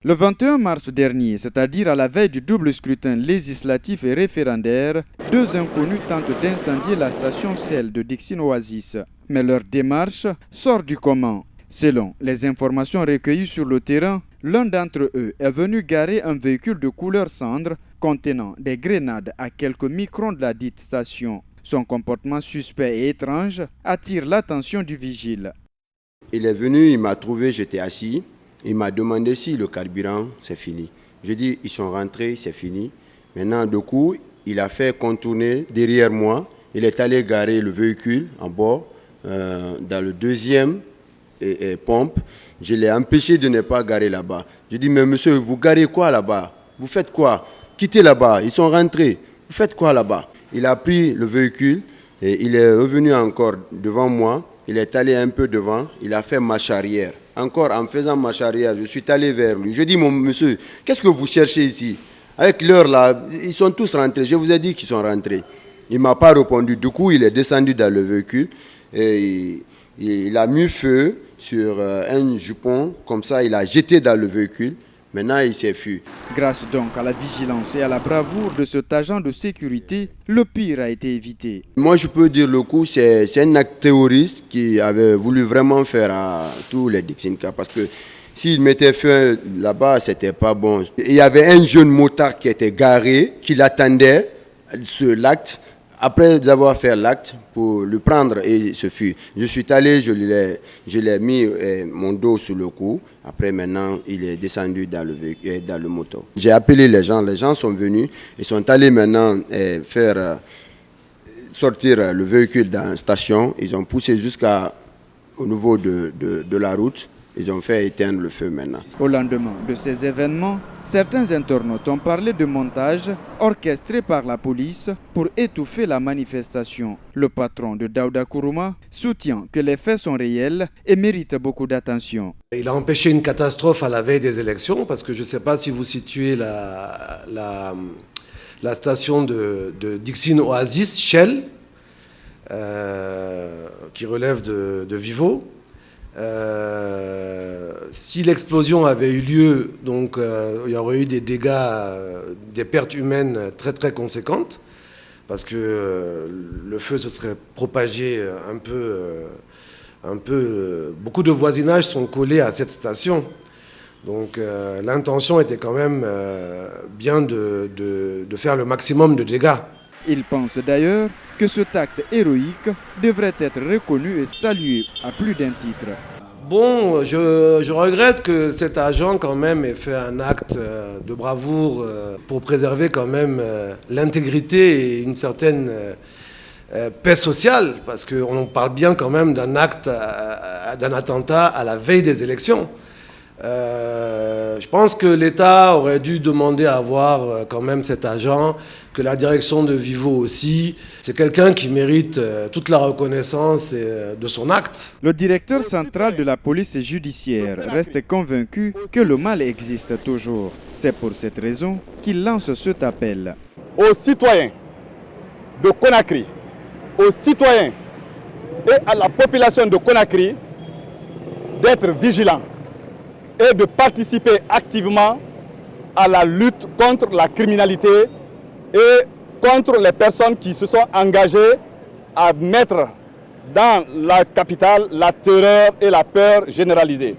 Le 21 mars dernier, c'est-à-dire à la veille du double scrutin législatif et référendaire, deux inconnus tentent d'incendier la station Shell de Dixine Oasis. Mais leur démarche sort du commun. Selon les informations recueillies sur le terrain, l'un d'entre eux est venu garer un véhicule de couleur cendre contenant des grenades à quelques microns de la dite station. Son comportement suspect et étrange attire l'attention du vigile. Il est venu, il m'a trouvé, j'étais assis. Il m'a demandé si le carburant, c'est fini. Je dis, ils sont rentrés, c'est fini. Maintenant, du coup, il a fait contourner derrière moi. Il est allé garer le véhicule en bord, dans le deuxième pompe. Je l'ai empêché de ne pas garer là-bas. Je dis, mais monsieur, vous garez quoi là-bas? Vous faites quoi? Quittez là-bas, ils sont rentrés. Vous faites quoi là-bas? Il a pris le véhicule et il est revenu encore devant moi. Il est allé un peu devant, il a fait marche arrière. Encore en faisant marche arrière, je suis allé vers lui. Je dis, mon monsieur, qu'est-ce que vous cherchez ici? Avec l'heure là, ils sont tous rentrés. Je vous ai dit qu'ils sont rentrés. Il ne m'a pas répondu. Du coup, il est descendu dans le véhicule et il a mis feu sur un jupon. Comme ça, il a jeté dans le véhicule. Maintenant, il s'est fui. Grâce donc à la vigilance et à la bravoure de cet agent de sécurité, le pire a été évité. Moi, je peux dire le coup, c'est un acte terroriste qui avait voulu vraiment faire à tous les Dixinka. Parce que s'il mettait feu là-bas, c'était pas bon. Il y avait un jeune motard qui était garé, qui l'attendait sur l'acte. Après avoir fait l'acte, pour le prendre et se fuir. Je suis allé, je l'ai mis mon dos sur le cou. Après, maintenant, il est descendu dans le moto. J'ai appelé les gens sont venus. Ils sont allés maintenant faire sortir le véhicule dans la station. Ils ont poussé jusqu'au niveau de la route. Ils ont fait éteindre le feu maintenant. Au lendemain de ces événements, certains internautes ont parlé de montage orchestré par la police pour étouffer la manifestation. Le patron de Daouda Kourouma soutient que les faits sont réels et méritent beaucoup d'attention. Il a empêché une catastrophe à la veille des élections parce que je ne sais pas si vous situez la station de Dixine Oasis, Shell, qui relève de Vivo. Si l'explosion avait eu lieu, donc il y aurait eu des dégâts, des pertes humaines très très conséquentes, parce que le feu se serait propagé beaucoup de voisinages sont collés à cette station. Donc l'intention était quand même bien de faire le maximum de dégâts. Il pense d'ailleurs que cet acte héroïque devrait être reconnu et salué à plus d'un titre. Bon, je regrette que cet agent quand même ait fait un acte de bravoure pour préserver quand même l'intégrité et une certaine paix sociale, parce qu'on parle bien quand même d'un acte, d'un attentat à la veille des élections. Je pense que l'État aurait dû demander à avoir quand même cet agent, que la direction de Vivo aussi. C'est quelqu'un qui mérite toute la reconnaissance de son acte. Le directeur central de la police judiciaire reste convaincu que le mal existe toujours. C'est pour cette raison qu'il lance cet appel. Aux citoyens de Conakry, aux citoyens et à la population de Conakry d'être vigilants et de activement à la lutte contre la criminalité et contre les personnes qui se sont engagées à mettre dans la capitale la terreur et la peur généralisée.